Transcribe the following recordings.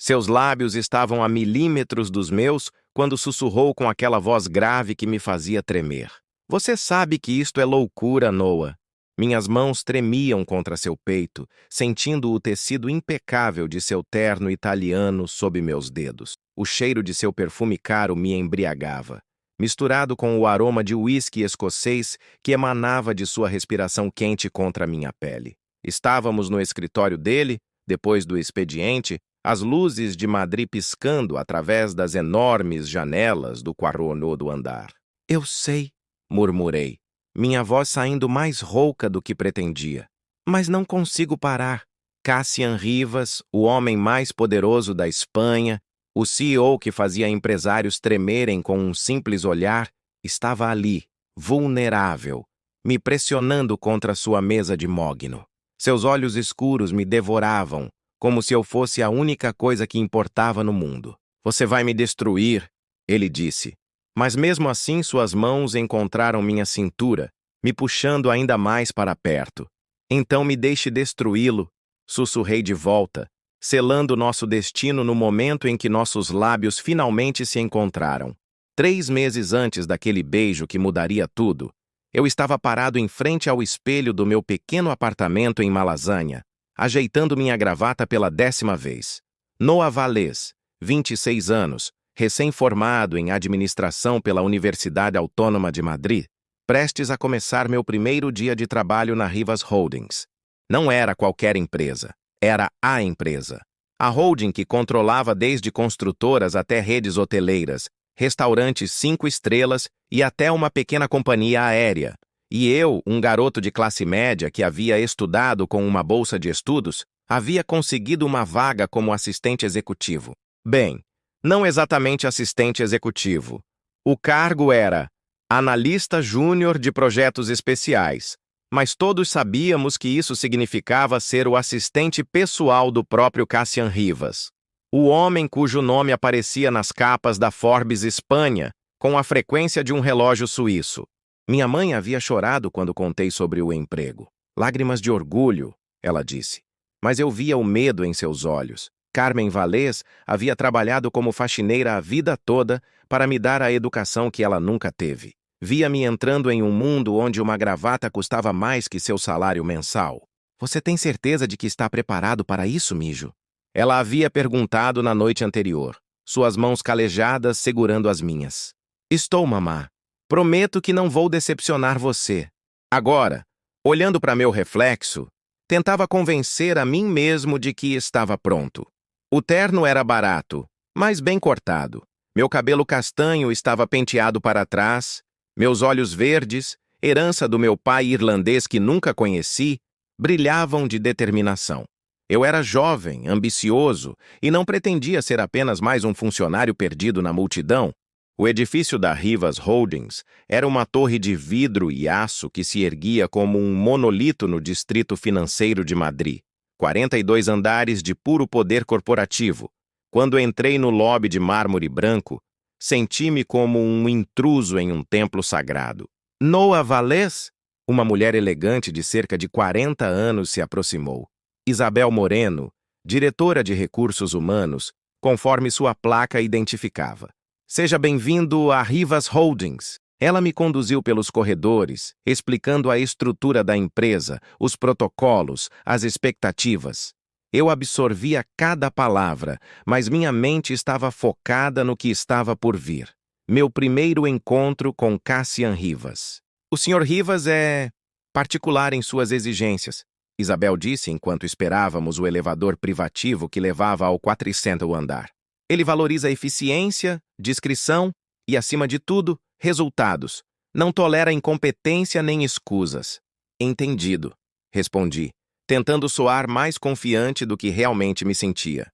Seus lábios estavam a milímetros dos meus quando sussurrou com aquela voz grave que me fazia tremer. Você sabe que isto é loucura, Noah. Minhas mãos tremiam contra seu peito, sentindo o tecido impecável de seu terno italiano sob meus dedos. O cheiro de seu perfume caro me embriagava, misturado com o aroma de uísque escocês que emanava de sua respiração quente contra minha pele. Estávamos no escritório dele, depois do expediente, as luzes de Madrid piscando através das enormes janelas do quarto do andar. Eu sei, murmurei, minha voz saindo mais rouca do que pretendia. Mas não consigo parar. Cassian Rivas, o homem mais poderoso da Espanha, o CEO que fazia empresários tremerem com um simples olhar, estava ali, vulnerável, me pressionando contra sua mesa de mogno. Seus olhos escuros me devoravam, como se eu fosse a única coisa que importava no mundo. Você vai me destruir, ele disse. Mas mesmo assim suas mãos encontraram minha cintura, me puxando ainda mais para perto. Então me deixe destruí-lo, sussurrei de volta, selando nosso destino no momento em que nossos lábios finalmente se encontraram. 3 meses antes daquele beijo que mudaria tudo, eu estava parado em frente ao espelho do meu pequeno apartamento em Malazanha, ajeitando minha gravata pela 10ª vez. Noah Valles, 26 anos, recém-formado em administração pela Universidade Autônoma de Madrid, prestes a começar meu primeiro dia de trabalho na Rivas Holdings. Não era qualquer empresa, era a empresa. A holding que controlava desde construtoras até redes hoteleiras, restaurantes 5 estrelas e até uma pequena companhia aérea. E eu, um garoto de classe média que havia estudado com uma bolsa de estudos, havia conseguido uma vaga como assistente executivo. Bem, não exatamente assistente executivo. O cargo era analista júnior de projetos especiais, mas todos sabíamos que isso significava ser o assistente pessoal do próprio Cassian Rivas, o homem cujo nome aparecia nas capas da Forbes Espanha com a frequência de um relógio suíço. Minha mãe havia chorado quando contei sobre o emprego. Lágrimas de orgulho, ela disse. Mas eu via o medo em seus olhos. Carmen Valles havia trabalhado como faxineira a vida toda para me dar a educação que ela nunca teve. Via-me entrando em um mundo onde uma gravata custava mais que seu salário mensal. Você tem certeza de que está preparado para isso, Mijo? Ela havia perguntado na noite anterior, suas mãos calejadas segurando as minhas. Estou, mamá. Prometo que não vou decepcionar você. Agora, olhando para meu reflexo, tentava convencer a mim mesmo de que estava pronto. O terno era barato, mas bem cortado. Meu cabelo castanho estava penteado para trás, meus olhos verdes, herança do meu pai irlandês que nunca conheci, brilhavam de determinação. Eu era jovem, ambicioso e não pretendia ser apenas mais um funcionário perdido na multidão. O edifício da Rivas Holdings era uma torre de vidro e aço que se erguia como um monolito no distrito financeiro de Madrid. 42 andares de puro poder corporativo. Quando entrei no lobby de mármore branco, senti-me como um intruso em um templo sagrado. Noah Valles, uma mulher elegante de cerca de 40 anos, se aproximou. Isabel Moreno, diretora de recursos humanos, conforme sua placa identificava. Seja bem-vindo à Rivas Holdings. Ela me conduziu pelos corredores, explicando a estrutura da empresa, os protocolos, as expectativas. Eu absorvia cada palavra, mas minha mente estava focada no que estava por vir. Meu primeiro encontro com Cassian Rivas. O Sr. Rivas é particular em suas exigências, Isabel disse enquanto esperávamos o elevador privativo que levava ao 400º andar. Ele valoriza eficiência, discrição e, acima de tudo, resultados. Não tolera incompetência nem escusas. Entendido, respondi, tentando soar mais confiante do que realmente me sentia.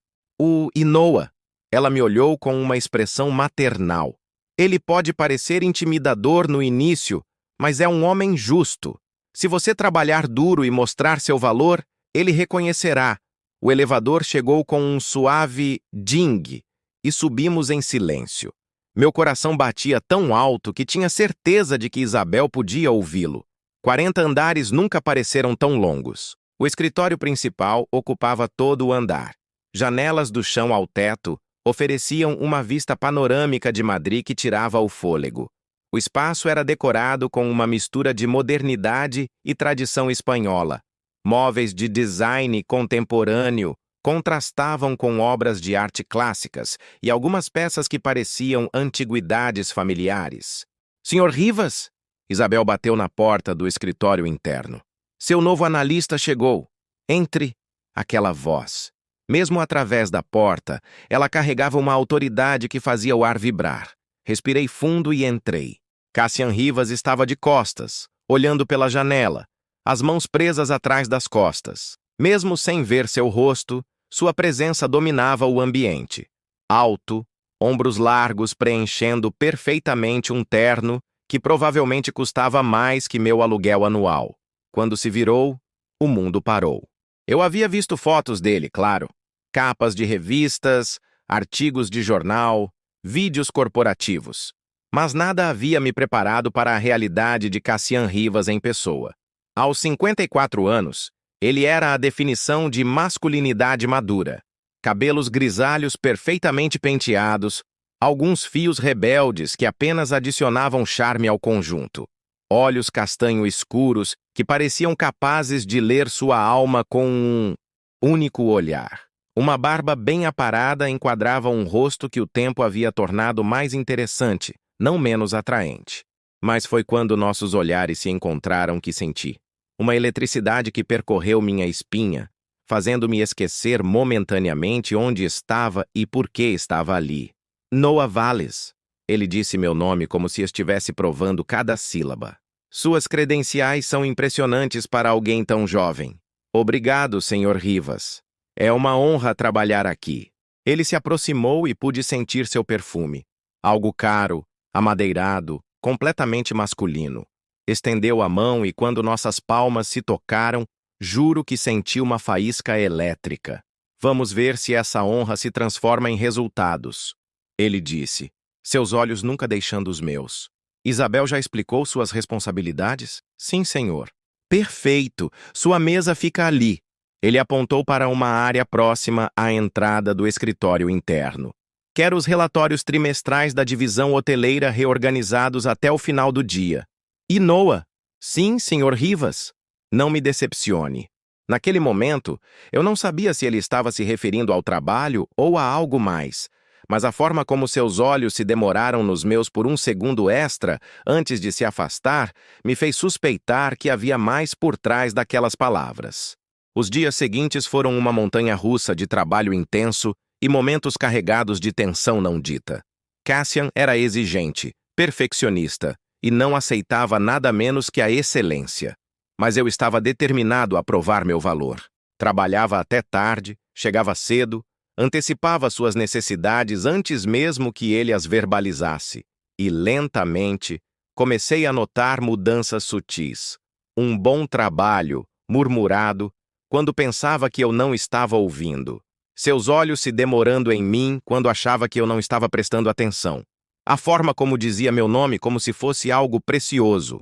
E Noah? Ela me olhou com uma expressão maternal. Ele pode parecer intimidador no início, mas é um homem justo. Se você trabalhar duro e mostrar seu valor, ele reconhecerá. O elevador chegou com um suave ding e subimos em silêncio. Meu coração batia tão alto que tinha certeza de que Isabel podia ouvi-lo. 40 andares nunca pareceram tão longos. O escritório principal ocupava todo o andar. Janelas do chão ao teto ofereciam uma vista panorâmica de Madrid que tirava o fôlego. O espaço era decorado com uma mistura de modernidade e tradição espanhola. Móveis de design contemporâneo contrastavam com obras de arte clássicas e algumas peças que pareciam antiguidades familiares. Senhor Rivas? Isabel bateu na porta do escritório interno. Seu novo analista chegou. Entre. Aquela voz. Mesmo através da porta, ela carregava uma autoridade que fazia o ar vibrar. Respirei fundo e entrei. Cassian Rivas estava de costas, olhando pela janela, as mãos presas atrás das costas. Mesmo sem ver seu rosto, sua presença dominava o ambiente. Alto, ombros largos preenchendo perfeitamente um terno que provavelmente custava mais que meu aluguel anual. Quando se virou, o mundo parou. Eu havia visto fotos dele, claro. Capas de revistas, artigos de jornal, vídeos corporativos. Mas nada havia me preparado para a realidade de Cassian Rivas em pessoa. Aos 54 anos, ele era a definição de masculinidade madura. Cabelos grisalhos perfeitamente penteados, alguns fios rebeldes que apenas adicionavam charme ao conjunto. Olhos castanho escuros que pareciam capazes de ler sua alma com um único olhar. Uma barba bem aparada enquadrava um rosto que o tempo havia tornado mais interessante, não menos atraente. Mas foi quando nossos olhares se encontraram que senti uma eletricidade que percorreu minha espinha, fazendo-me esquecer momentaneamente onde estava e por que estava ali. Noah Valles. Ele disse meu nome como se estivesse provando cada sílaba. Suas credenciais são impressionantes para alguém tão jovem. Obrigado, Sr. Rivas. É uma honra trabalhar aqui. Ele se aproximou e pude sentir seu perfume. Algo caro, amadeirado, completamente masculino. Estendeu a mão e quando nossas palmas se tocaram, juro que senti uma faísca elétrica. Vamos ver se essa honra se transforma em resultados. Ele disse, seus olhos nunca deixando os meus. Isabel já explicou suas responsabilidades? Sim, senhor. Perfeito. Sua mesa fica ali. Ele apontou para uma área próxima à entrada do escritório interno. Quero os relatórios trimestrais da divisão hoteleira reorganizados até o final do dia. E Noah? Sim, Sr. Rivas. Não me decepcione. Naquele momento, eu não sabia se ele estava se referindo ao trabalho ou a algo mais, mas a forma como seus olhos se demoraram nos meus por um segundo extra antes de se afastar me fez suspeitar que havia mais por trás daquelas palavras. Os dias seguintes foram uma montanha-russa de trabalho intenso e momentos carregados de tensão não dita. Cassian era exigente, perfeccionista e não aceitava nada menos que a excelência. Mas eu estava determinado a provar meu valor. Trabalhava até tarde, chegava cedo, antecipava suas necessidades antes mesmo que ele as verbalizasse. E, lentamente, comecei a notar mudanças sutis. Um bom trabalho, murmurado, quando pensava que eu não estava ouvindo. Seus olhos se demorando em mim quando achava que eu não estava prestando atenção. A forma como dizia meu nome como se fosse algo precioso.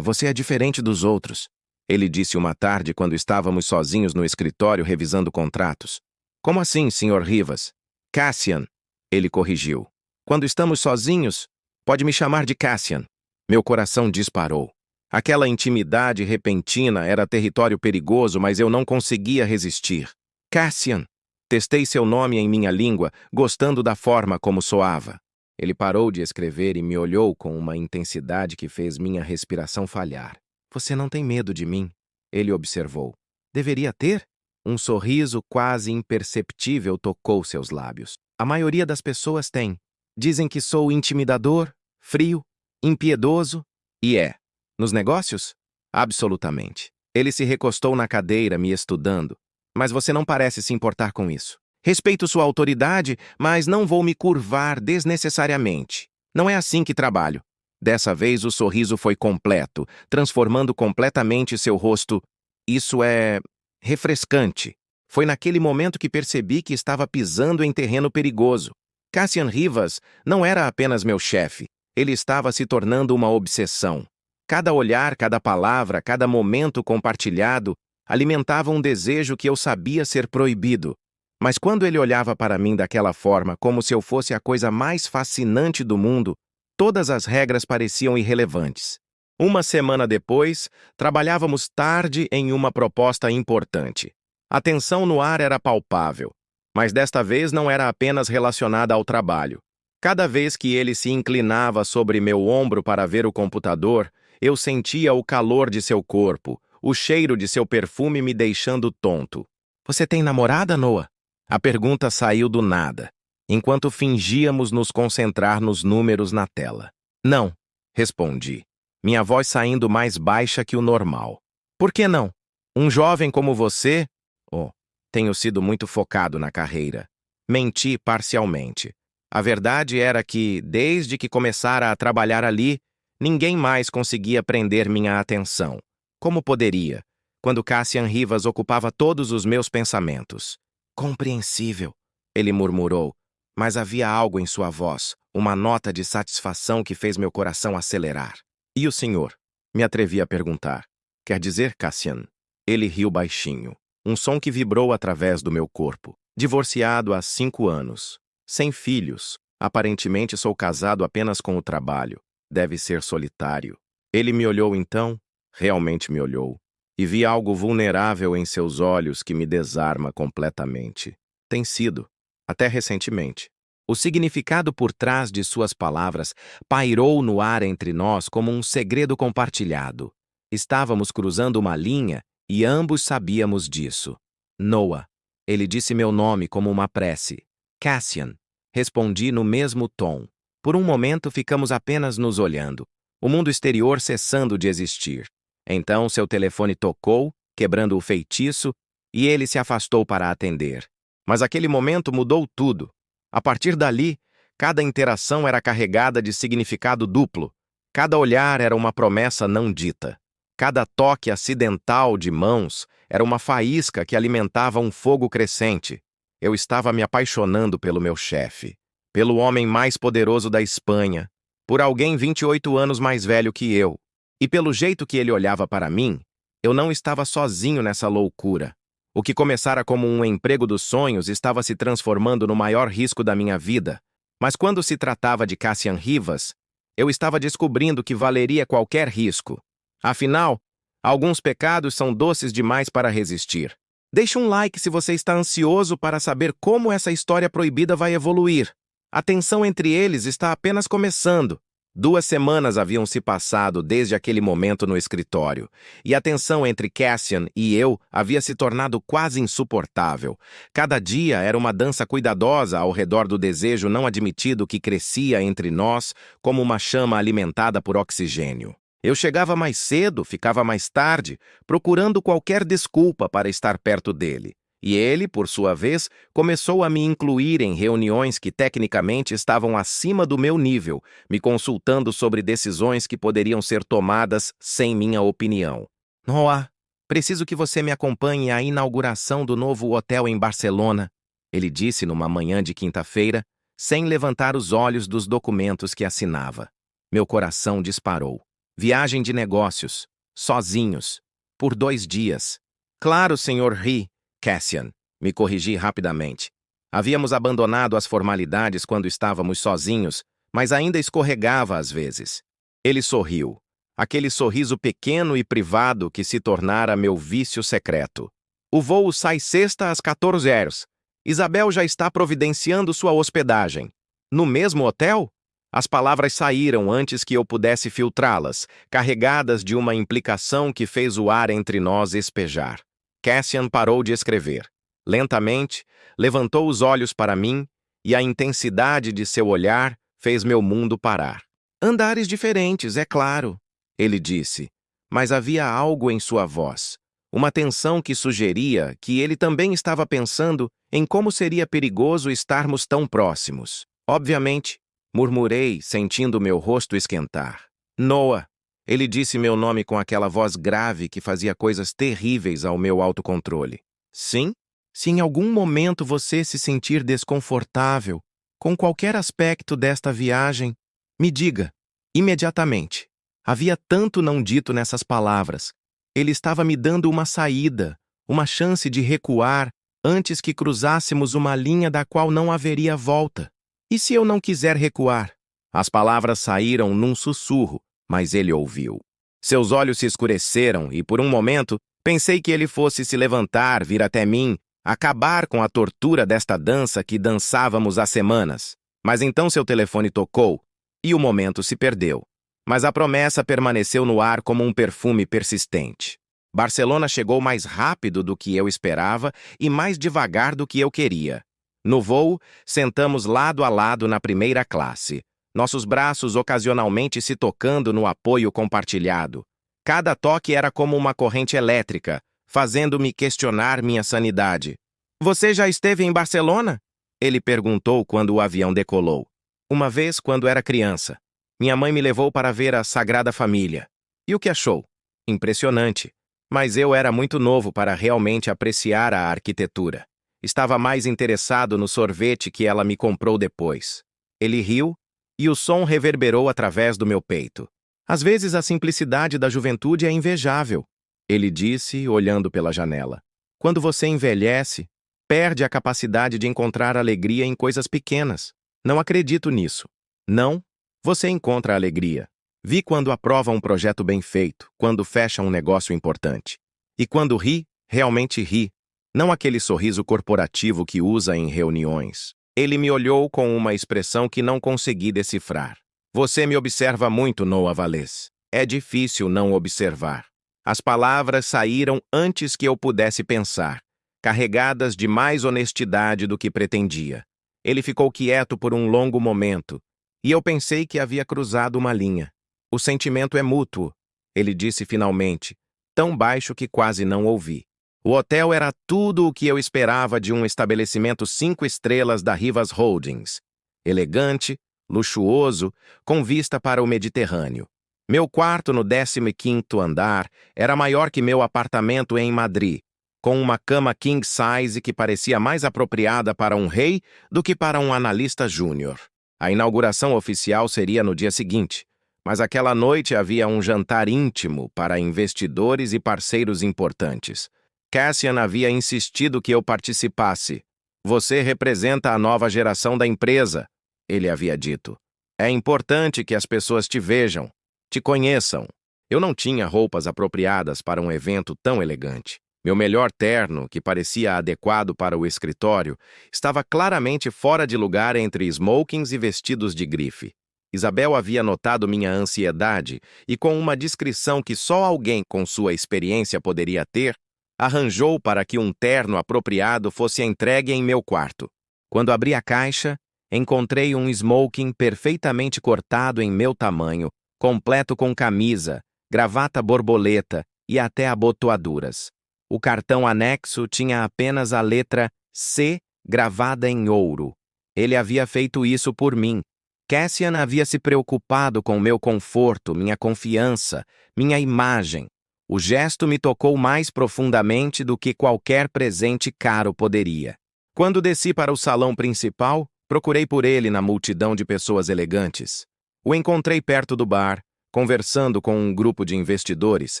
Você é diferente dos outros, ele disse uma tarde quando estávamos sozinhos no escritório revisando contratos. Como assim, Sr. Rivas? Cassian, ele corrigiu. Quando estamos sozinhos, pode me chamar de Cassian. Meu coração disparou. Aquela intimidade repentina era território perigoso, mas eu não conseguia resistir. Cassian. Testei seu nome em minha língua, gostando da forma como soava. Ele parou de escrever e me olhou com uma intensidade que fez minha respiração falhar. Você não tem medo de mim? Ele observou. Deveria ter? Um sorriso quase imperceptível tocou seus lábios. A maioria das pessoas tem. Dizem que sou intimidador, frio, impiedoso, e é. Nos negócios? Absolutamente. Ele se recostou na cadeira, me estudando. Mas você não parece se importar com isso. Respeito sua autoridade, mas não vou me curvar desnecessariamente. Não é assim que trabalho. Dessa vez o sorriso foi completo, transformando completamente seu rosto. Isso é refrescante. Foi naquele momento que percebi que estava pisando em terreno perigoso. Cassian Rivas não era apenas meu chefe. Ele estava se tornando uma obsessão. Cada olhar, cada palavra, cada momento compartilhado alimentava um desejo que eu sabia ser proibido. Mas quando ele olhava para mim daquela forma, como se eu fosse a coisa mais fascinante do mundo, todas as regras pareciam irrelevantes. Uma semana depois, trabalhávamos tarde em uma proposta importante. A tensão no ar era palpável, mas desta vez não era apenas relacionada ao trabalho. Cada vez que ele se inclinava sobre meu ombro para ver o computador, eu sentia o calor de seu corpo, o cheiro de seu perfume me deixando tonto. Você tem namorada, Noah? A pergunta saiu do nada, enquanto fingíamos nos concentrar nos números na tela. Não, respondi, minha voz saindo mais baixa que o normal. Por que não? Um jovem como você... Oh, tenho sido muito focado na carreira. Menti parcialmente. A verdade era que, desde que começara a trabalhar ali, ninguém mais conseguia prender minha atenção. Como poderia, quando Cassian Rivas ocupava todos os meus pensamentos? Compreensível, ele murmurou, mas havia algo em sua voz, uma nota de satisfação que fez meu coração acelerar. E o senhor? Me atrevi a perguntar. Quer dizer, Cassian? Ele riu baixinho, um som que vibrou através do meu corpo. Divorciado há 5 anos, sem filhos, aparentemente sou casado apenas com o trabalho. Deve ser solitário. Ele me olhou então, realmente me olhou, e vi algo vulnerável em seus olhos que me desarma completamente. Tem sido, até recentemente. O significado por trás de suas palavras pairou no ar entre nós como um segredo compartilhado. Estávamos cruzando uma linha e ambos sabíamos disso. Noah. Ele disse meu nome como uma prece. Cassian. Respondi no mesmo tom. Por um momento ficamos apenas nos olhando, o mundo exterior cessando de existir. Então seu telefone tocou, quebrando o feitiço, e ele se afastou para atender. Mas aquele momento mudou tudo. A partir dali, cada interação era carregada de significado duplo. Cada olhar era uma promessa não dita. Cada toque acidental de mãos era uma faísca que alimentava um fogo crescente. Eu estava me apaixonando pelo meu chefe, pelo homem mais poderoso da Espanha, por alguém 28 anos mais velho que eu. E pelo jeito que ele olhava para mim, eu não estava sozinho nessa loucura. O que começara como um emprego dos sonhos estava se transformando no maior risco da minha vida. Mas quando se tratava de Cassian Rivas, eu estava descobrindo que valeria qualquer risco. Afinal, alguns pecados são doces demais para resistir. Deixe um like se você está ansioso para saber como essa história proibida vai evoluir. A tensão entre eles está apenas começando. 2 semanas haviam se passado desde aquele momento no escritório, e a tensão entre Cassian e eu havia se tornado quase insuportável. Cada dia era uma dança cuidadosa ao redor do desejo não admitido que crescia entre nós como uma chama alimentada por oxigênio. Eu chegava mais cedo, ficava mais tarde, procurando qualquer desculpa para estar perto dele. E ele, por sua vez, começou a me incluir em reuniões que tecnicamente estavam acima do meu nível, me consultando sobre decisões que poderiam ser tomadas sem minha opinião. Noah, preciso que você me acompanhe à inauguração do novo hotel em Barcelona, ele disse numa manhã de quinta-feira, sem levantar os olhos dos documentos que assinava. Meu coração disparou. Viagem de negócios, sozinhos, por 2 dias. Claro, Sr. Ri. Cassian, me corrigi rapidamente. Havíamos abandonado as formalidades quando estávamos sozinhos, mas ainda escorregava às vezes. Ele sorriu. Aquele sorriso pequeno e privado que se tornara meu vício secreto. O voo sai sexta às 14 horas. Isabel já está providenciando sua hospedagem. No mesmo hotel? As palavras saíram antes que eu pudesse filtrá-las, carregadas de uma implicação que fez o ar entre nós espejar. Cassian parou de escrever. Lentamente, levantou os olhos para mim e a intensidade de seu olhar fez meu mundo parar. Andares diferentes, é claro, ele disse, mas havia algo em sua voz, uma tensão que sugeria que ele também estava pensando em como seria perigoso estarmos tão próximos. Obviamente, murmurei, sentindo meu rosto esquentar. Noah. Ele disse meu nome com aquela voz grave que fazia coisas terríveis ao meu autocontrole. Sim? Se em algum momento você se sentir desconfortável com qualquer aspecto desta viagem, me diga, imediatamente. Havia tanto não dito nessas palavras. Ele estava me dando uma saída, uma chance de recuar antes que cruzássemos uma linha da qual não haveria volta. E se eu não quiser recuar? As palavras saíram num sussurro, mas ele ouviu. Seus olhos se escureceram e, por um momento, pensei que ele fosse se levantar, vir até mim, acabar com a tortura desta dança que dançávamos há semanas. Mas então seu telefone tocou e o momento se perdeu. Mas a promessa permaneceu no ar como um perfume persistente. Barcelona chegou mais rápido do que eu esperava e mais devagar do que eu queria. No voo, sentamos lado a lado na primeira classe, nossos braços ocasionalmente se tocando no apoio compartilhado. Cada toque era como uma corrente elétrica, fazendo-me questionar minha sanidade. "Você já esteve em Barcelona?" Ele perguntou quando o avião decolou. "Uma vez, quando era criança. Minha mãe me levou para ver a Sagrada Família. E o que achou? Impressionante. Mas eu era muito novo para realmente apreciar a arquitetura. Estava mais interessado no sorvete que ela me comprou depois." Ele riu e o som reverberou através do meu peito. "Às vezes a simplicidade da juventude é invejável," ele disse, olhando pela janela. "Quando você envelhece, perde a capacidade de encontrar alegria em coisas pequenas. Não acredito nisso." "Não? Você encontra alegria. Vi quando aprova um projeto bem feito, quando fecha um negócio importante. E quando ri, realmente ri. Não aquele sorriso corporativo que usa em reuniões." Ele me olhou com uma expressão que não consegui decifrar. "Você me observa muito, Noah Valles. É difícil não observar." As palavras saíram antes que eu pudesse pensar, carregadas de mais honestidade do que pretendia. Ele ficou quieto por um longo momento, e eu pensei que havia cruzado uma linha. "O sentimento é mútuo," ele disse finalmente, tão baixo que quase não ouvi. O hotel era tudo o que eu esperava de um estabelecimento 5 estrelas da Rivas Holdings. Elegante, luxuoso, com vista para o Mediterrâneo. Meu quarto no 15º andar era maior que meu apartamento em Madrid, com uma cama king size que parecia mais apropriada para um rei do que para um analista júnior. A inauguração oficial seria no dia seguinte, mas aquela noite havia um jantar íntimo para investidores e parceiros importantes. Cassian havia insistido que eu participasse. "Você representa a nova geração da empresa," ele havia dito. "É importante que as pessoas te vejam, te conheçam." Eu não tinha roupas apropriadas para um evento tão elegante. Meu melhor terno, que parecia adequado para o escritório, estava claramente fora de lugar entre smokings e vestidos de grife. Isabel havia notado minha ansiedade e, com uma discrição que só alguém com sua experiência poderia ter, arranjou para que um terno apropriado fosse entregue em meu quarto. Quando abri a caixa, encontrei um smoking perfeitamente cortado em meu tamanho, completo com camisa, gravata borboleta e até abotoaduras. O cartão anexo tinha apenas a letra C gravada em ouro. Ele havia feito isso por mim. Cassian havia se preocupado com meu conforto, minha confiança, minha imagem. O gesto me tocou mais profundamente do que qualquer presente caro poderia. Quando desci para o salão principal, procurei por ele na multidão de pessoas elegantes. O encontrei perto do bar, conversando com um grupo de investidores,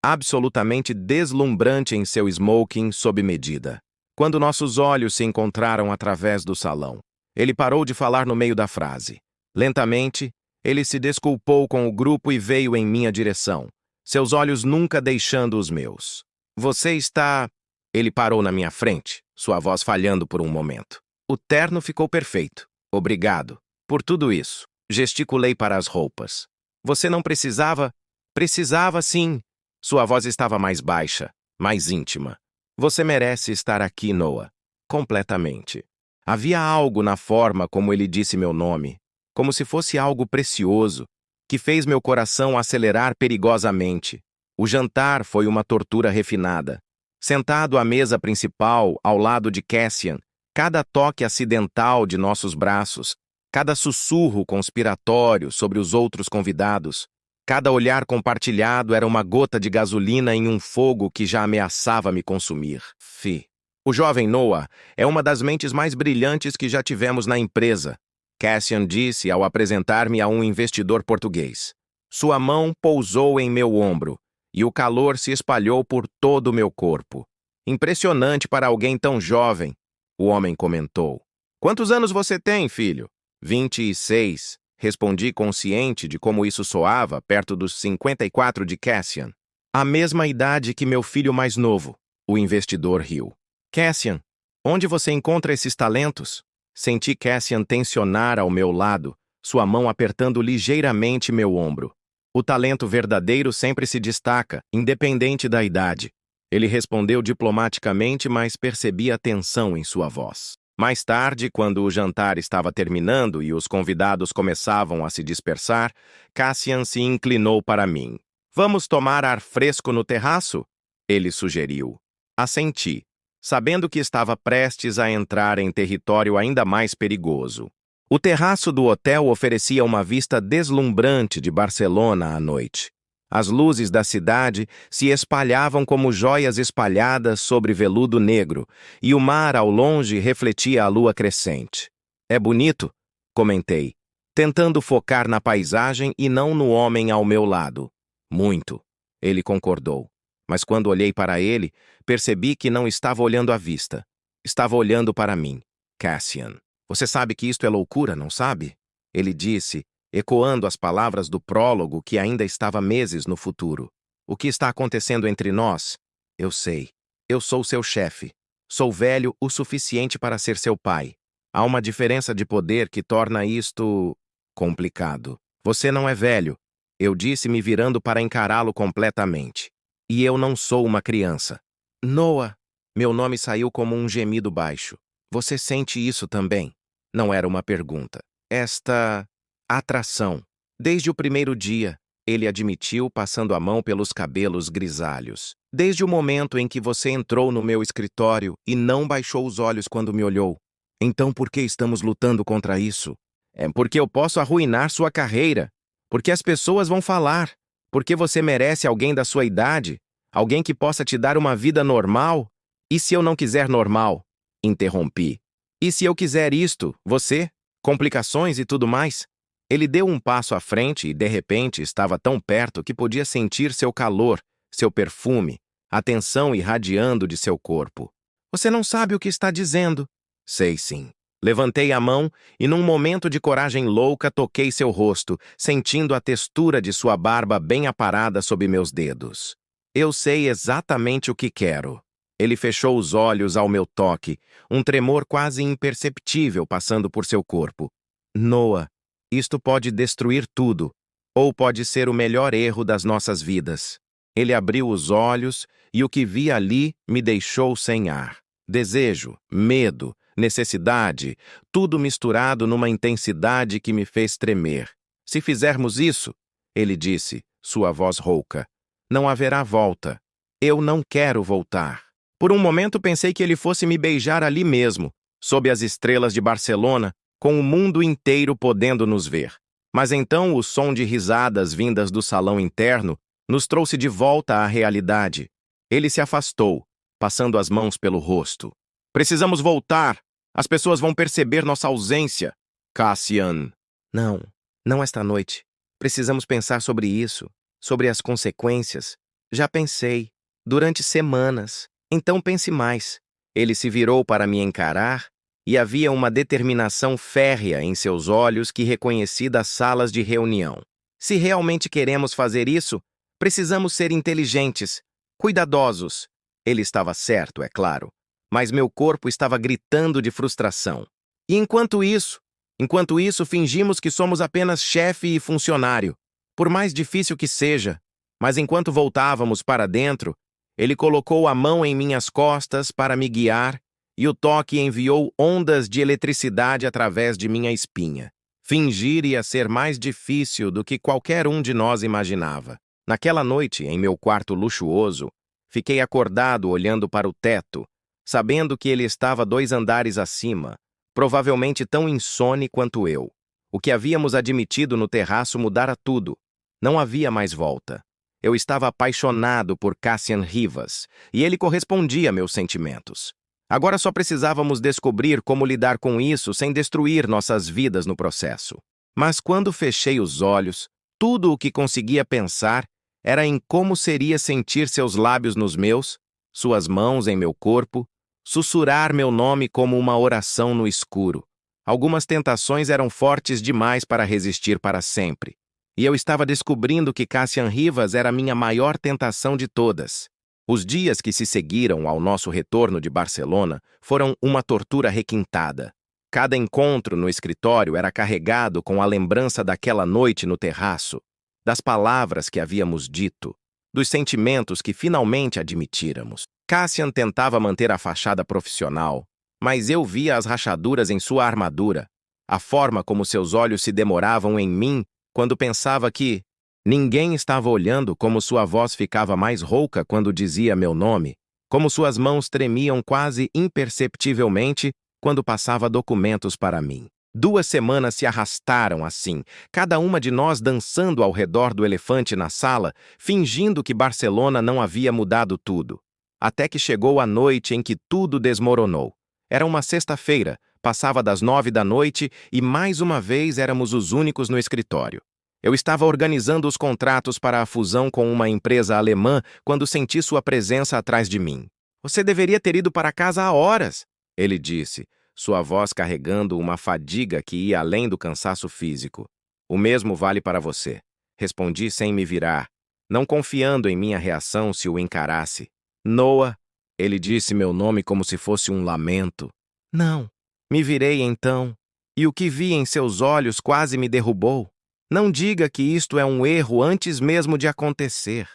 absolutamente deslumbrante em seu smoking sob medida. Quando nossos olhos se encontraram através do salão, ele parou de falar no meio da frase. Lentamente, ele se desculpou com o grupo e veio em minha direção, seus olhos nunca deixando os meus. "Você está..." Ele parou na minha frente, sua voz falhando por um momento. "O terno ficou perfeito. Obrigado. Por tudo isso." Gesticulei para as roupas. "Você não precisava..." "Precisava, sim." Sua voz estava mais baixa, mais íntima. "Você merece estar aqui, Noah." Completamente. Havia algo na forma como ele disse meu nome, como se fosse algo precioso, que fez meu coração acelerar perigosamente. O jantar foi uma tortura refinada. Sentado à mesa principal, ao lado de Cassian, cada toque acidental de nossos braços, cada sussurro conspiratório sobre os outros convidados, cada olhar compartilhado era uma gota de gasolina em um fogo que já ameaçava me consumir. O jovem Noah é uma das mentes mais brilhantes que já tivemos na empresa, Cassian disse ao apresentar-me a um investidor português. Sua mão pousou em meu ombro, e o calor se espalhou por todo o meu corpo. Impressionante para alguém tão jovem, o homem comentou. Quantos anos você tem, filho? 26, respondi consciente de como isso soava perto dos 54 de Cassian. A mesma idade que meu filho mais novo, o investidor riu. Cassian, onde você encontra esses talentos? Senti Cassian tensionar ao meu lado, sua mão apertando ligeiramente meu ombro. O talento verdadeiro sempre se destaca, independente da idade. Ele respondeu diplomaticamente, mas percebi a tensão em sua voz. Mais tarde, quando o jantar estava terminando e os convidados começavam a se dispersar, Cassian se inclinou para mim. Vamos tomar ar fresco no terraço? Ele sugeriu. Assenti, sabendo que estava prestes a entrar em território ainda mais perigoso. O terraço do hotel oferecia uma vista deslumbrante de Barcelona à noite. As luzes da cidade se espalhavam como joias espalhadas sobre veludo negro, e o mar ao longe refletia a lua crescente. É bonito, comentei, tentando focar na paisagem e não no homem ao meu lado. Muito, ele concordou. Mas quando olhei para ele, percebi que não estava olhando à vista. Estava olhando para mim, Cassian. Você sabe que isto é loucura, não sabe? Ele disse, ecoando as palavras do prólogo que ainda estava meses no futuro. O que está acontecendo entre nós? Eu sei. Eu sou seu chefe. Sou velho o suficiente para ser seu pai. Há uma diferença de poder que torna isto complicado. Você não é velho, eu disse me virando para encará-lo completamente. E eu não sou uma criança. Noah, meu nome saiu como um gemido baixo. Você sente isso também? Não era uma pergunta. Esta atração. Desde o primeiro dia, ele admitiu passando a mão pelos cabelos grisalhos. Desde o momento em que você entrou no meu escritório e não baixou os olhos quando me olhou. Então por que estamos lutando contra isso? É porque eu posso arruinar sua carreira. Porque as pessoas vão falar. Porque você merece alguém da sua idade. Alguém que possa te dar uma vida normal. E se eu não quiser normal? Interrompi. E se eu quiser isto, você? Complicações e tudo mais? Ele deu um passo à frente e, de repente, estava tão perto que podia sentir seu calor, seu perfume, a tensão irradiando de seu corpo. Você não sabe o que está dizendo. Sei sim. Levantei a mão e, num momento de coragem louca, toquei seu rosto, sentindo a textura de sua barba bem aparada sob meus dedos. Eu sei exatamente o que quero. Ele fechou os olhos ao meu toque, um tremor quase imperceptível passando por seu corpo. Noah, isto pode destruir tudo, ou pode ser o melhor erro das nossas vidas. Ele abriu os olhos e o que vi ali me deixou sem ar. Desejo, medo, necessidade, tudo misturado numa intensidade que me fez tremer. Se fizermos isso, ele disse, sua voz rouca, não haverá volta. Eu não quero voltar. Por um momento pensei que ele fosse me beijar ali mesmo, sob as estrelas de Barcelona, com o mundo inteiro podendo nos ver. Mas então o som de risadas vindas do salão interno nos trouxe de volta à realidade. Ele se afastou, passando as mãos pelo rosto. Precisamos voltar. As pessoas vão perceber nossa ausência. Cassian. Não esta noite. Precisamos pensar sobre isso, sobre as consequências. Já pensei, durante semanas. Então pense mais. Ele se virou para me encarar e havia uma determinação férrea em seus olhos que reconheci das salas de reunião. Se realmente queremos fazer isso, precisamos ser inteligentes, cuidadosos. Ele estava certo, é claro, mas meu corpo estava gritando de frustração. E enquanto isso, fingimos que somos apenas chefe e funcionário, por mais difícil que seja. Mas enquanto voltávamos para dentro, ele colocou a mão em minhas costas para me guiar e o toque enviou ondas de eletricidade através de minha espinha. Fingir ia ser mais difícil do que qualquer um de nós imaginava. Naquela noite, em meu quarto luxuoso, fiquei acordado olhando para o teto, sabendo que ele estava 2 andares acima, provavelmente tão insone quanto eu. O que havíamos admitido no terraço mudara tudo. Não havia mais volta. Eu estava apaixonado por Cassian Rivas, e ele correspondia a meus sentimentos. Agora só precisávamos descobrir como lidar com isso sem destruir nossas vidas no processo. Mas quando fechei os olhos, tudo o que conseguia pensar era em como seria sentir seus lábios nos meus, suas mãos em meu corpo, sussurrar meu nome como uma oração no escuro. Algumas tentações eram fortes demais para resistir para sempre. E eu estava descobrindo que Cassian Rivas era minha maior tentação de todas. Os dias que se seguiram ao nosso retorno de Barcelona foram uma tortura requintada. Cada encontro no escritório era carregado com a lembrança daquela noite no terraço, das palavras que havíamos dito, dos sentimentos que finalmente admitíramos. Cassian tentava manter a fachada profissional, mas eu via as rachaduras em sua armadura, a forma como seus olhos se demoravam em mim quando pensava que ninguém estava olhando, como sua voz ficava mais rouca quando dizia meu nome, como suas mãos tremiam quase imperceptivelmente quando passava documentos para mim. 2 semanas se arrastaram assim, cada uma de nós dançando ao redor do elefante na sala, fingindo que Barcelona não havia mudado tudo. Até que chegou a noite em que tudo desmoronou. Era uma sexta-feira, passava das 9 da noite e mais uma vez éramos os únicos no escritório. Eu estava organizando os contratos para a fusão com uma empresa alemã quando senti sua presença atrás de mim. "Você deveria ter ido para casa há horas", ele disse, sua voz carregando uma fadiga que ia além do cansaço físico. "O mesmo vale para você", respondi sem me virar, não confiando em minha reação se o encarasse. "Noah", ele disse meu nome como se fosse um lamento. "Não." Me virei então, e o que vi em seus olhos quase me derrubou. "Não diga que isto é um erro antes mesmo de acontecer."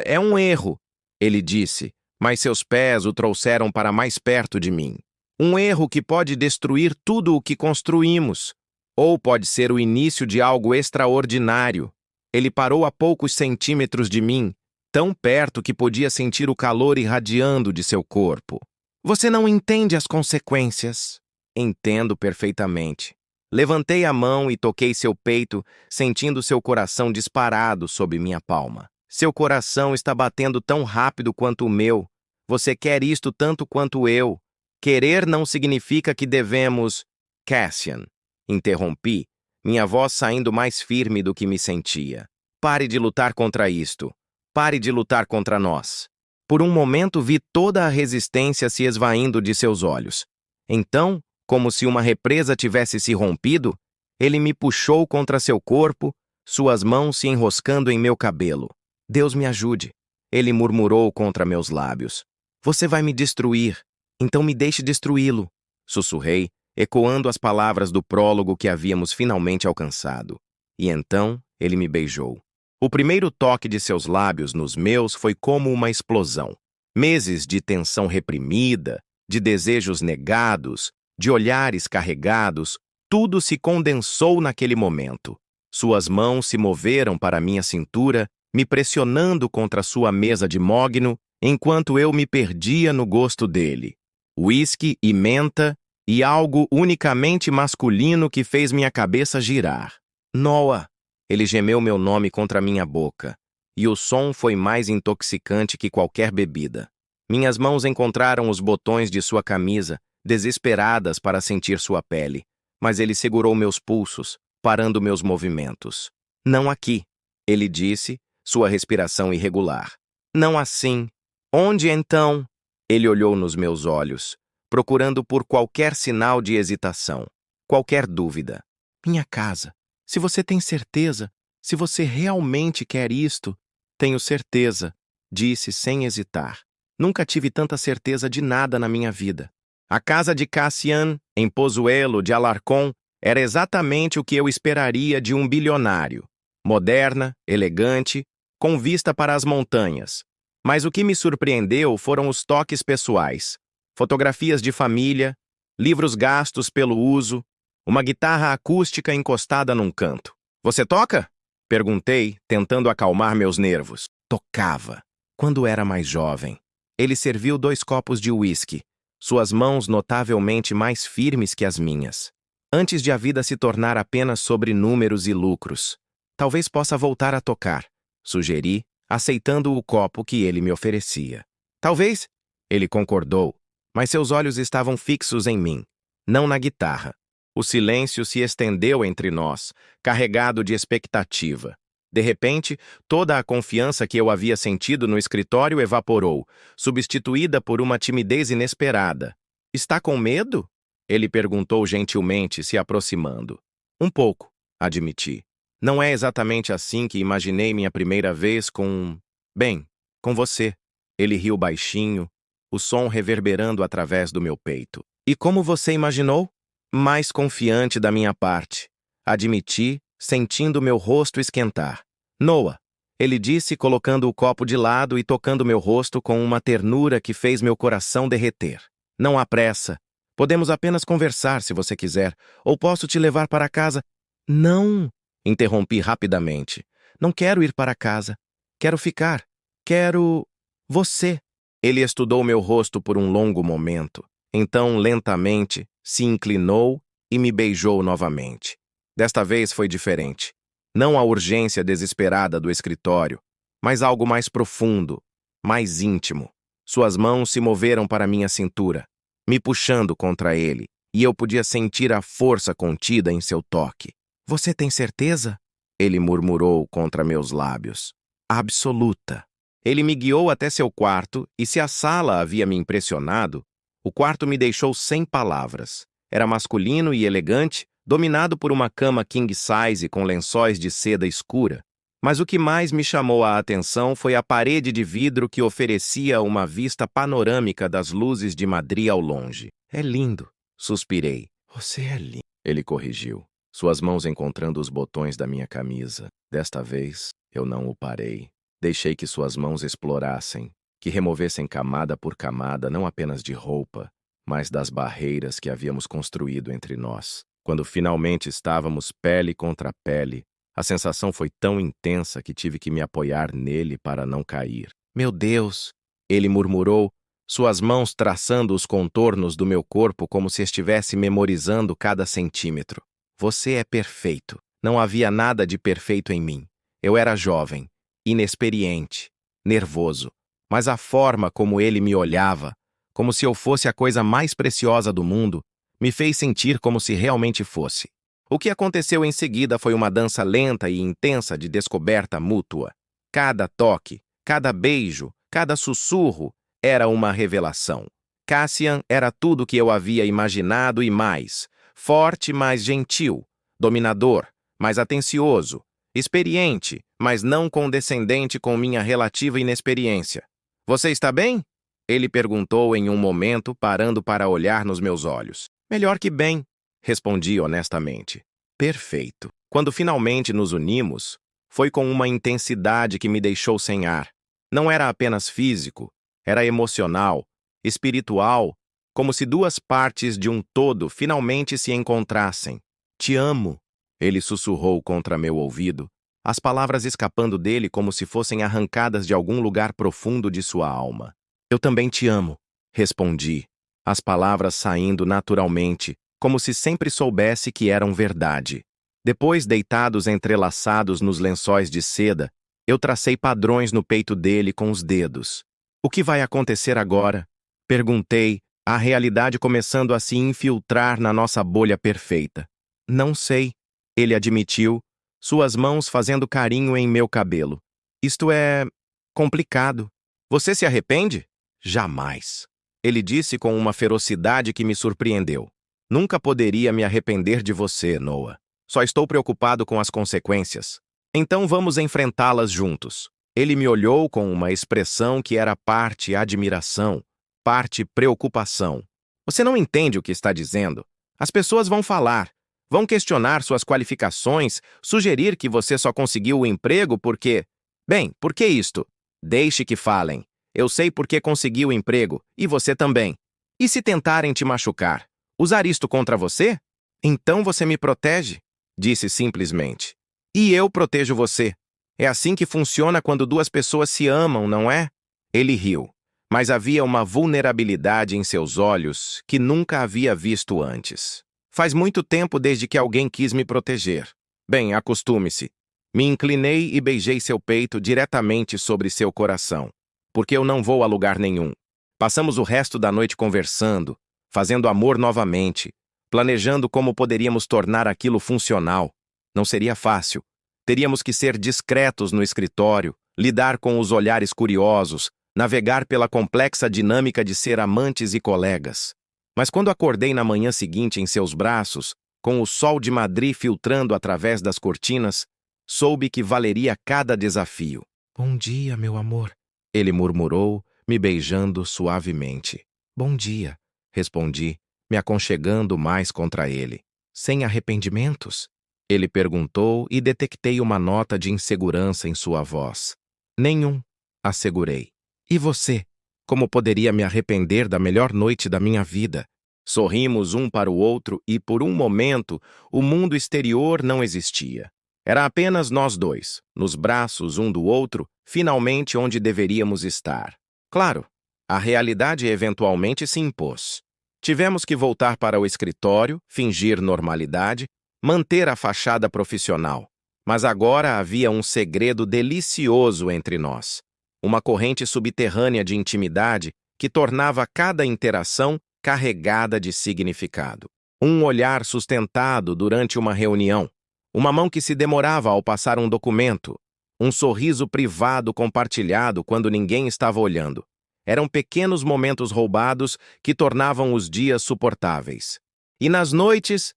"É um erro", ele disse, mas seus pés o trouxeram para mais perto de mim. "Um erro que pode destruir tudo o que construímos, ou pode ser o início de algo extraordinário." Ele parou a poucos centímetros de mim, tão perto que podia sentir o calor irradiando de seu corpo. "Você não entende as consequências." "Entendo perfeitamente." Levantei a mão e toquei seu peito, sentindo seu coração disparado sob minha palma. "Seu coração está batendo tão rápido quanto o meu. Você quer isto tanto quanto eu. Querer não significa que devemos..." "Cassian", interrompi, minha voz saindo mais firme do que me sentia. "Pare de lutar contra isto. Pare de lutar contra nós." Por um momento vi toda a resistência se esvaindo de seus olhos. Então, como se uma represa tivesse se rompido, ele me puxou contra seu corpo, suas mãos se enroscando em meu cabelo. "Deus me ajude", ele murmurou contra meus lábios. "Você vai me destruir, então me deixe destruí-lo", sussurrei, ecoando as palavras do prólogo que havíamos finalmente alcançado. E então ele me beijou. O primeiro toque de seus lábios nos meus foi como uma explosão. Meses de tensão reprimida, de desejos negados, de olhares carregados, tudo se condensou naquele momento. Suas mãos se moveram para minha cintura, me pressionando contra sua mesa de mogno, enquanto eu me perdia no gosto dele. Uísque e menta, e algo unicamente masculino que fez minha cabeça girar. "Noah!" Ele gemeu meu nome contra minha boca, e o som foi mais intoxicante que qualquer bebida. Minhas mãos encontraram os botões de sua camisa, desesperadas para sentir sua pele, mas ele segurou meus pulsos, parando meus movimentos. "Não aqui", ele disse, sua respiração irregular. "Não assim." "Onde então?" Ele olhou nos meus olhos, procurando por qualquer sinal de hesitação, qualquer dúvida. "Minha casa. Se você tem certeza, se você realmente quer isto..." "Tenho certeza", disse sem hesitar. Nunca tive tanta certeza de nada na minha vida. A casa de Cassian, em Pozuelo de Alarcón, era exatamente o que eu esperaria de um bilionário. Moderna, elegante, com vista para as montanhas. Mas o que me surpreendeu foram os toques pessoais. Fotografias de família, livros gastos pelo uso, uma guitarra acústica encostada num canto. "Você toca?" perguntei, tentando acalmar meus nervos. Tocava, quando era mais jovem. Ele serviu 2 copos de uísque, suas mãos notavelmente mais firmes que as minhas. "Antes de a vida se tornar apenas sobre números e lucros. Talvez possa voltar a tocar", sugeri, aceitando o copo que ele me oferecia. "Talvez", ele concordou, mas seus olhos estavam fixos em mim, não na guitarra. O silêncio se estendeu entre nós, carregado de expectativa. De repente, toda a confiança que eu havia sentido no escritório evaporou, substituída por uma timidez inesperada. Está com medo? Ele perguntou gentilmente, se aproximando. Um pouco, admiti. Não é exatamente assim que imaginei minha primeira vez com... Bem, com você. Ele riu baixinho, o som reverberando através do meu peito. E como você imaginou? Mais confiante da minha parte. Admiti, sentindo meu rosto esquentar. Noah, ele disse, colocando o copo de lado e tocando meu rosto com uma ternura que fez meu coração derreter. Não há pressa. Podemos apenas conversar se você quiser, ou posso te levar para casa. Não, interrompi rapidamente. Não quero ir para casa. Quero ficar. Quero... você. Ele estudou meu rosto por um longo momento. Então, lentamente, se inclinou e me beijou novamente. Desta vez foi diferente. Não a urgência desesperada do escritório, mas algo mais profundo, mais íntimo. Suas mãos se moveram para minha cintura, me puxando contra ele, e eu podia sentir a força contida em seu toque. Você tem certeza? Ele murmurou contra meus lábios. Absoluta. Ele me guiou até seu quarto, e se a sala havia me impressionado, o quarto me deixou sem palavras. Era masculino e elegante, dominado por uma cama king size com lençóis de seda escura. Mas o que mais me chamou a atenção foi a parede de vidro que oferecia uma vista panorâmica das luzes de Madrid ao longe. É lindo, suspirei. Você é lindo, ele corrigiu, suas mãos encontrando os botões da minha camisa. Desta vez, eu não o parei. Deixei que suas mãos explorassem, que removessem camada por camada não apenas de roupa, mas das barreiras que havíamos construído entre nós. Quando finalmente estávamos pele contra pele, a sensação foi tão intensa que tive que me apoiar nele para não cair. Meu Deus! Ele murmurou, suas mãos traçando os contornos do meu corpo como se estivesse memorizando cada centímetro. Você é perfeito. Não havia nada de perfeito em mim. Eu era jovem, inexperiente, nervoso, mas a forma como ele me olhava, como se eu fosse a coisa mais preciosa do mundo, me fez sentir como se realmente fosse. O que aconteceu em seguida foi uma dança lenta e intensa de descoberta mútua. Cada toque, cada beijo, cada sussurro era uma revelação. Cassian era tudo o que eu havia imaginado e mais. Forte, mas gentil. Dominador, mas atencioso. Experiente, mas não condescendente com minha relativa inexperiência. Você está bem? Ele perguntou em um momento, parando para olhar nos meus olhos. Melhor que bem, respondi honestamente. Perfeito. Quando finalmente nos unimos, foi com uma intensidade que me deixou sem ar. Não era apenas físico, era emocional, espiritual, como se duas partes de um todo finalmente se encontrassem. Te amo, ele sussurrou contra meu ouvido, as palavras escapando dele como se fossem arrancadas de algum lugar profundo de sua alma. Eu também te amo, respondi, as palavras saindo naturalmente, como se sempre soubesse que eram verdade. Depois, deitados entrelaçados nos lençóis de seda, eu tracei padrões no peito dele com os dedos. O que vai acontecer agora? Perguntei, a realidade começando a se infiltrar na nossa bolha perfeita. Não sei, ele admitiu, suas mãos fazendo carinho em meu cabelo. Isto é... complicado. Você se arrepende? Jamais. Ele disse com uma ferocidade que me surpreendeu. Nunca poderia me arrepender de você, Noah. Só estou preocupado com as consequências. Então vamos enfrentá-las juntos. Ele me olhou com uma expressão que era parte admiração, parte preocupação. Você não entende o que está dizendo. As pessoas vão falar, vão questionar suas qualificações, sugerir que você só conseguiu o emprego porque... Bem, por que isto? Deixe que falem. Eu sei por que consegui o emprego, e você também. E se tentarem te machucar? Usar isto contra você? Então você me protege? Disse simplesmente. E eu protejo você. É assim que funciona quando duas pessoas se amam, não é? Ele riu, mas havia uma vulnerabilidade em seus olhos que nunca havia visto antes. Faz muito tempo desde que alguém quis me proteger. Bem, acostume-se. Me inclinei e beijei seu peito diretamente sobre seu coração, porque eu não vou a lugar nenhum. Passamos o resto da noite conversando, fazendo amor novamente, planejando como poderíamos tornar aquilo funcional. Não seria fácil. Teríamos que ser discretos no escritório, lidar com os olhares curiosos, navegar pela complexa dinâmica de ser amantes e colegas. Mas quando acordei na manhã seguinte em seus braços, com o sol de Madrid filtrando através das cortinas, soube que valeria cada desafio. Bom dia, meu amor, ele murmurou, me beijando suavemente. Bom dia, respondi, me aconchegando mais contra ele. Sem arrependimentos? Ele perguntou e detectei uma nota de insegurança em sua voz. Nenhum, assegurei. E você? Como poderia me arrepender da melhor noite da minha vida? Sorrimos um para o outro e, por um momento, o mundo exterior não existia. Era apenas nós dois, nos braços um do outro, finalmente onde deveríamos estar. Claro, a realidade eventualmente se impôs. Tivemos que voltar para o escritório, fingir normalidade, manter a fachada profissional. Mas agora havia um segredo delicioso entre nós. Uma corrente subterrânea de intimidade que tornava cada interação carregada de significado. Um olhar sustentado durante uma reunião, uma mão que se demorava ao passar um documento, um sorriso privado compartilhado quando ninguém estava olhando. Eram pequenos momentos roubados que tornavam os dias suportáveis. E nas noites?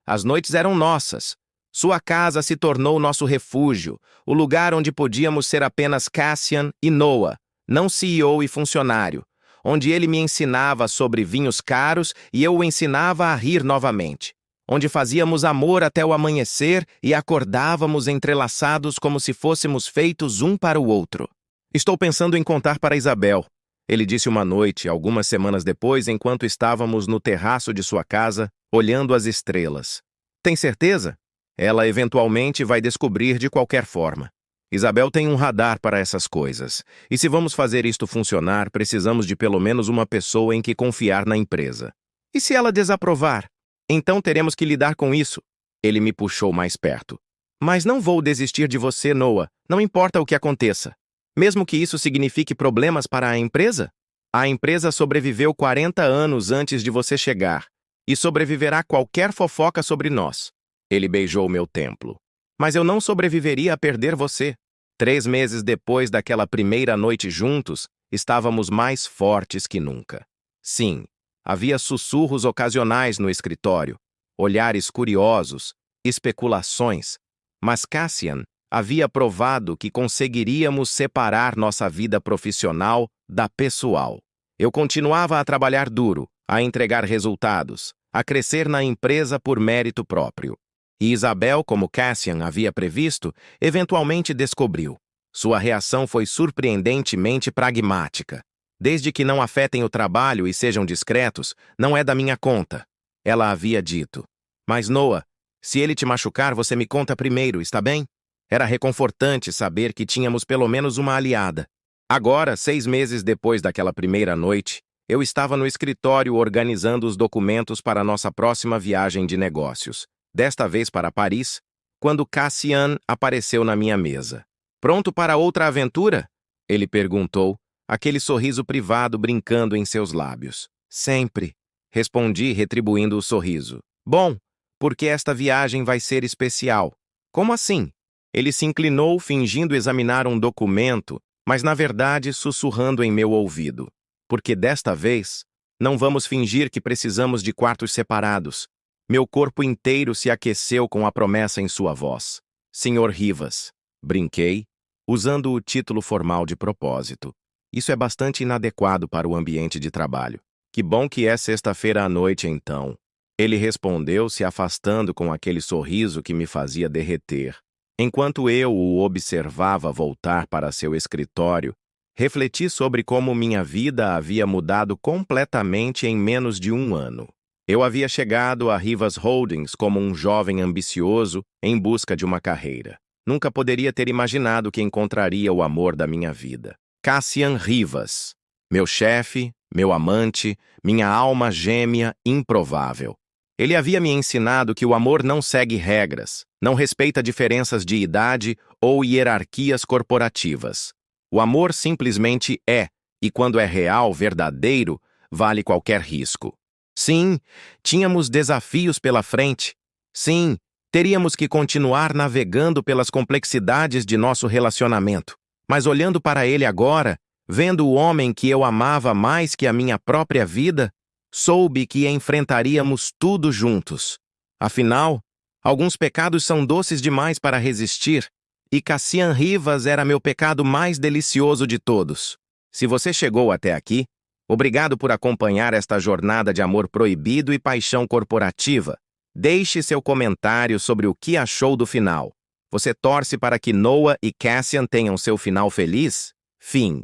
As noites eram nossas. Sua casa se tornou nosso refúgio, o lugar onde podíamos ser apenas Cassian e Noah, não CEO e funcionário, onde ele me ensinava sobre vinhos caros e eu o ensinava a rir novamente, onde fazíamos amor até o amanhecer e acordávamos entrelaçados como se fôssemos feitos um para o outro. Estou pensando em contar para Isabel, ele disse uma noite, algumas semanas depois, enquanto estávamos no terraço de sua casa, olhando as estrelas. Tem certeza? Ela eventualmente vai descobrir de qualquer forma. Isabel tem um radar para essas coisas. E se vamos fazer isto funcionar, precisamos de pelo menos uma pessoa em que confiar na empresa. E se ela desaprovar? Então teremos que lidar com isso. Ele me puxou mais perto. Mas não vou desistir de você, Noah. Não importa o que aconteça. Mesmo que isso signifique problemas para a empresa? A empresa sobreviveu 40 anos antes de você chegar. E sobreviverá qualquer fofoca sobre nós. Ele beijou meu templo. Mas eu não sobreviveria a perder você. 3 meses depois daquela primeira noite juntos, estávamos mais fortes que nunca. Sim, havia sussurros ocasionais no escritório, olhares curiosos, especulações. Mas Cassian havia provado que conseguiríamos separar nossa vida profissional da pessoal. Eu continuava a trabalhar duro, a entregar resultados, a crescer na empresa por mérito próprio. E Isabel, como Cassian havia previsto, eventualmente descobriu. Sua reação foi surpreendentemente pragmática. Desde que não afetem o trabalho e sejam discretos, não é da minha conta. Ela havia dito. Mas Noah, se ele te machucar, você me conta primeiro, está bem? Era reconfortante saber que tínhamos pelo menos uma aliada. Agora, 6 meses depois daquela primeira noite, eu estava no escritório organizando os documentos para nossa próxima viagem de negócios. Desta vez para Paris, quando Cassian apareceu na minha mesa. Pronto para outra aventura? Ele perguntou, aquele sorriso privado brincando em seus lábios. Sempre, respondi, retribuindo o sorriso. Bom, porque esta viagem vai ser especial. Como assim? Ele se inclinou, fingindo examinar um documento, mas na verdade sussurrando em meu ouvido. Porque desta vez, não vamos fingir que precisamos de quartos separados. Meu corpo inteiro se aqueceu com a promessa em sua voz. Senhor Rivas, brinquei, usando o título formal de propósito. Isso é bastante inadequado para o ambiente de trabalho. Que bom que é sexta-feira à noite, então. Ele respondeu, se afastando com aquele sorriso que me fazia derreter. Enquanto eu o observava voltar para seu escritório, refleti sobre como minha vida havia mudado completamente em menos de 1 ano. Eu havia chegado a Rivas Holdings como um jovem ambicioso em busca de uma carreira. Nunca poderia ter imaginado que encontraria o amor da minha vida. Cassian Rivas, meu chefe, meu amante, minha alma gêmea improvável. Ele havia me ensinado que o amor não segue regras, não respeita diferenças de idade ou hierarquias corporativas. O amor simplesmente é, e quando é real, verdadeiro, vale qualquer risco. Sim, tínhamos desafios pela frente. Sim, Teríamos que continuar navegando pelas complexidades de nosso relacionamento. Mas olhando para ele agora, vendo o homem que eu amava mais que a minha própria vida, soube que enfrentaríamos tudo juntos. Afinal, alguns pecados são doces demais para resistir, e Cassian Rivas era meu pecado mais delicioso de todos. Se você chegou até aqui, obrigado por acompanhar esta jornada de amor proibido e paixão corporativa. Deixe seu comentário sobre o que achou do final. Você torce para que Noah e Cassian tenham seu final feliz? Fim.